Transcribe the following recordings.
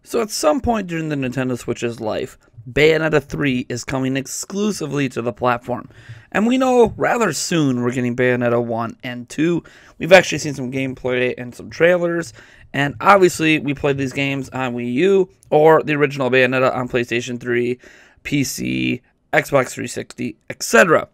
So at some point during the Nintendo Switch's life, Bayonetta 3 is coming exclusively to the platform. And we know rather soon we're getting Bayonetta 1 and 2. We've actually seen some gameplay and some trailers. And obviously we played these games on Wii U or the original Bayonetta on PlayStation 3, PC, Xbox 360, etc.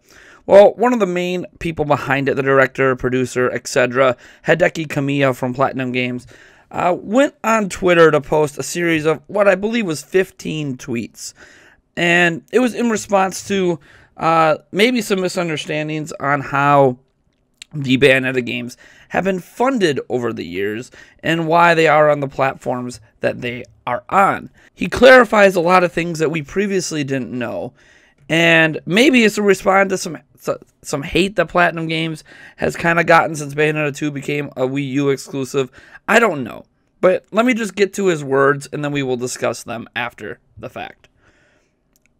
Well, one of the main people behind it, the director, producer, etc., Hideki Kamiya from Platinum Games, went on Twitter to post a series of what I believe was 15 tweets. And it was in response to maybe some misunderstandings on how the Bayonetta games have been funded over the years and why they are on the platforms that they are on. He clarifies a lot of things that we previously didn't know. And maybe it's a response to some hate that Platinum Games has kind of gotten since Bayonetta 2 became a Wii U exclusive. I don't know. But let me just get to his words, and then we will discuss them after the fact.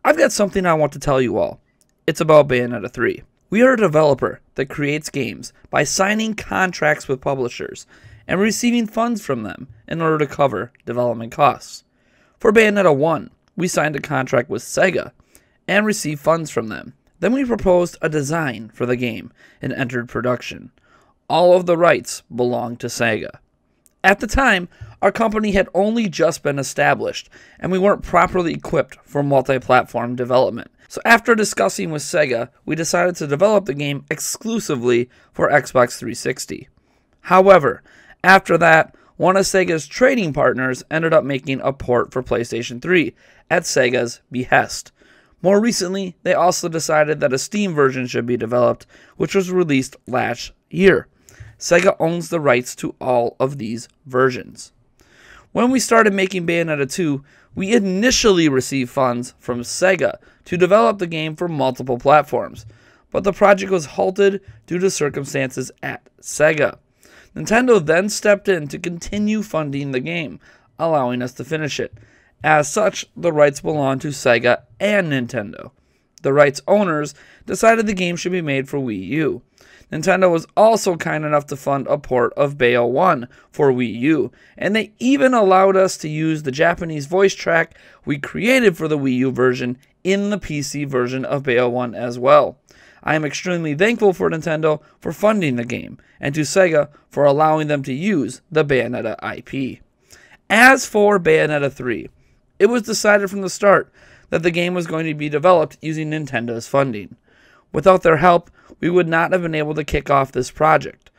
I've got something I want to tell you all. It's about Bayonetta 3. We are a developer that creates games by signing contracts with publishers and receiving funds from them in order to cover development costs. For Bayonetta 1, we signed a contract with Sega and received funds from them. Then we proposed a design for the game and entered production. All of the rights belonged to Sega. At the time, our company had only just been established, and we weren't properly equipped for multi-platform development. So after discussing with Sega, we decided to develop the game exclusively for Xbox 360. However, after that, one of Sega's trading partners ended up making a port for PlayStation 3 at Sega's behest. More recently, they also decided that a Steam version should be developed, which was released last year. Sega owns the rights to all of these versions. When we started making Bayonetta 2, we initially received funds from Sega to develop the game for multiple platforms, but the project was halted due to circumstances at Sega. Nintendo then stepped in to continue funding the game, allowing us to finish it. As such, the rights belong to Sega and Nintendo. The rights owners decided the game should be made for Wii U. Nintendo was also kind enough to fund a port of Bayo 1 for Wii U, and they even allowed us to use the Japanese voice track we created for the Wii U version in the PC version of Bayo 1 as well. I am extremely thankful for Nintendo for funding the game, and to Sega for allowing them to use the Bayonetta IP. As for Bayonetta 3, it was decided from the start that the game was going to be developed using Nintendo's funding. Without their help, we would not have been able to kick off this project.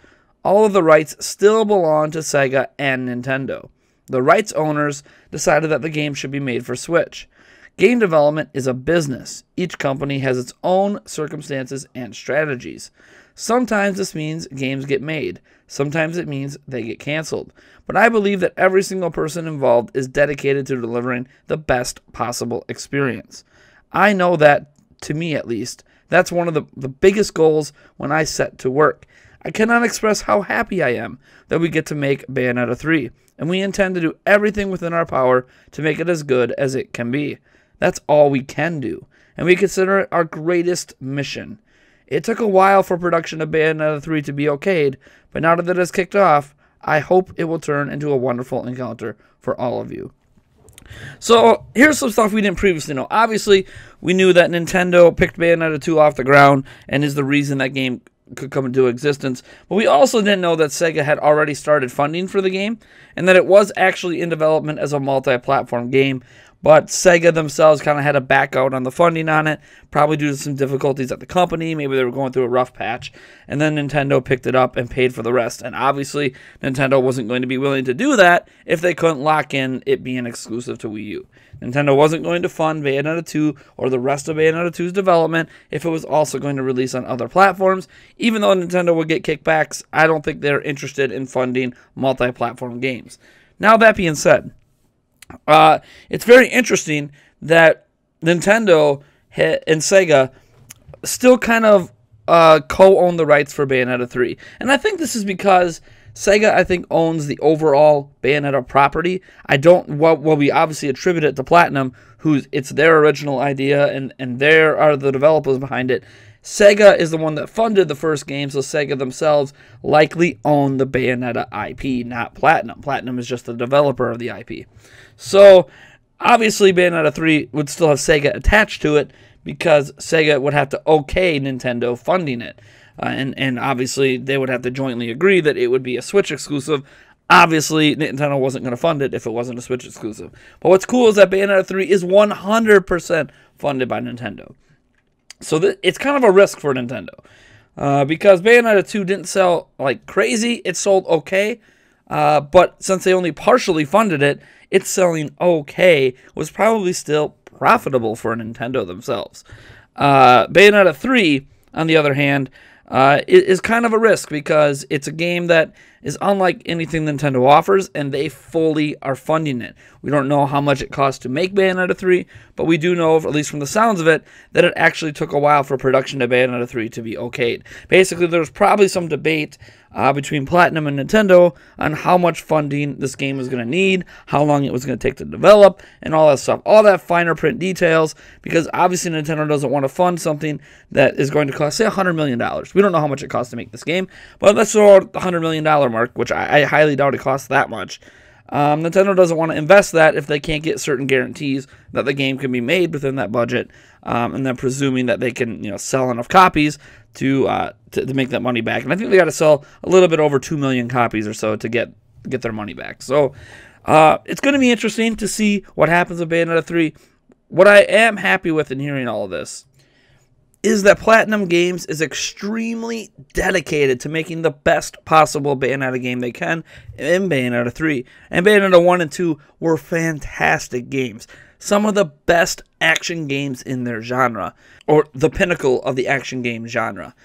All of the rights still belong to Sega and Nintendo. The rights owners decided that the game should be made for Switch. Game development is a business. Each company has its own circumstances and strategies. Sometimes this means games get made. Sometimes it means they get canceled. But I believe that every single person involved is dedicated to delivering the best possible experience. I know that, to me at least, that's one of the biggest goals when I set to work. I cannot express how happy I am that we get to make Bayonetta 3, and we intend to do everything within our power to make it as good as it can be. That's all we can do, and we consider it our greatest mission. It took a while for production of Bayonetta 3 to be okayed, but now that it has kicked off, I hope it will turn into a wonderful encounter for all of you. So here's some stuff we didn't previously know. Obviously, we knew that Nintendo picked Bayonetta 2 off the ground and is the reason that game could come into existence. But we also didn't know that Sega had already started funding for the game and that it was actually in development as a multi-platform game. But Sega themselves kind of had to back out on the funding on it, probably due to some difficulties at the company. Maybe they were going through a rough patch. And then Nintendo picked it up and paid for the rest. And obviously, Nintendo wasn't going to be willing to do that if they couldn't lock in it being exclusive to Wii U. Nintendo wasn't going to fund Bayonetta 2 or the rest of Bayonetta 2's development if it was also going to release on other platforms. Even though Nintendo would get kickbacks, I don't think they're interested in funding multi-platform games. Now, that being said, it's very interesting that Nintendo and Sega still kind of co-own the rights for Bayonetta 3. And I think this is because Sega, I think, owns the overall Bayonetta property. We obviously attribute it to Platinum, it's their original idea, and there are the developers behind it. Sega is the one that funded the first game, so Sega themselves likely own the Bayonetta IP, not Platinum. Platinum is just the developer of the IP. So, obviously, Bayonetta 3 would still have Sega attached to it because Sega would have to okay Nintendo funding it. And obviously, they would have to jointly agree that it would be a Switch exclusive. Obviously, Nintendo wasn't going to fund it if it wasn't a Switch exclusive. But what's cool is that Bayonetta 3 is 100% funded by Nintendo. So it's kind of a risk for Nintendo. Because Bayonetta 2 didn't sell like crazy. It sold okay. But since they only partially funded it, it's selling okay. Was probably still profitable for Nintendo themselves. Bayonetta 3, on the other hand, is kind of a risk because it's a game that is unlike anything Nintendo offers, and they fully are funding it. We don't know how much it costs to make Bayonetta 3, but we do know, at least from the sounds of it, that it actually took a while for production of Bayonetta 3 to be okayed. Basically, there's probably some debate between Platinum and Nintendo on how much funding this game was going to need, how long it was going to take to develop, and all that stuff. All that finer print details, because obviously Nintendo doesn't want to fund something that is going to cost, say, $100 million. We don't know how much it costs to make this game, but let's throw out the $100 million mark, which I highly doubt it costs that much. Nintendo doesn't want to invest that if they can't get certain guarantees that the game can be made within that budget, and then presuming that they can, sell enough copies to make that money back. And I think they got to sell a little bit over 2 million copies or so to get their money back. So it's going to be interesting to see what happens with Bayonetta 3. What I am happy with in hearing all of this is that Platinum Games is extremely dedicated to making the best possible Bayonetta game they can in Bayonetta 3. And Bayonetta 1 and 2 were fantastic games. Some of the best action games in their genre, or the pinnacle of the action game genre.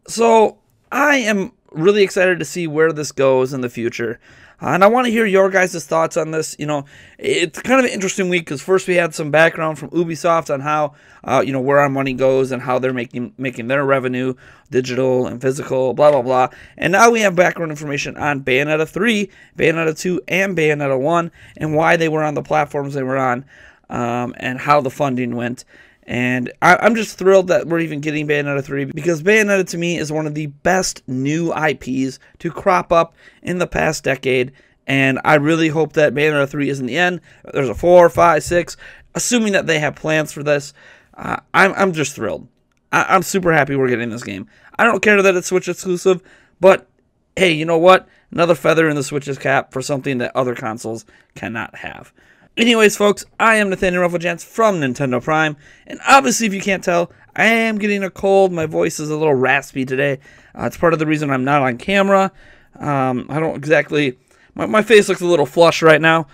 So I am really excited to see where this goes in the future. And I want to hear your guys' thoughts on this. It's kind of an interesting week because first we had some background from Ubisoft on how, where our money goes and how they're making their revenue, digital and physical, blah, blah, blah. And now we have background information on Bayonetta 3, Bayonetta 2, and Bayonetta 1, and why they were on the platforms they were on, and how the funding went. And I'm just thrilled that we're even getting Bayonetta 3 because Bayonetta to me is one of the best new IPs to crop up in the past decade. And I really hope that Bayonetta 3 isn't the end. There's a 4, 5, 6. Assuming that they have plans for this, I'm just thrilled. I'm super happy we're getting this game. I don't care that it's Switch exclusive, but hey, you know what? Another feather in the Switch's cap for something that other consoles cannot have. Anyways, folks, I am Nathaniel Rufflejans from Nintendo Prime, and obviously, if you can't tell, I am getting a cold. My voice is a little raspy today. It's part of the reason I'm not on camera. I don't exactly... My face looks a little flush right now,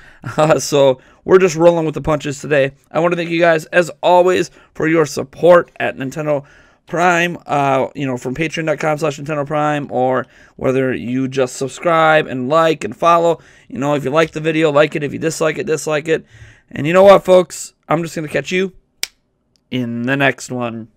so we're just rolling with the punches today. I want to thank you guys, as always, for your support at Nintendo Prime, from patreon.com/Nintendo Prime, or whether you just subscribe and like and follow. If you like the video, like it. If you dislike it, dislike it. And you know what, folks? I'm just going to catch you in the next one.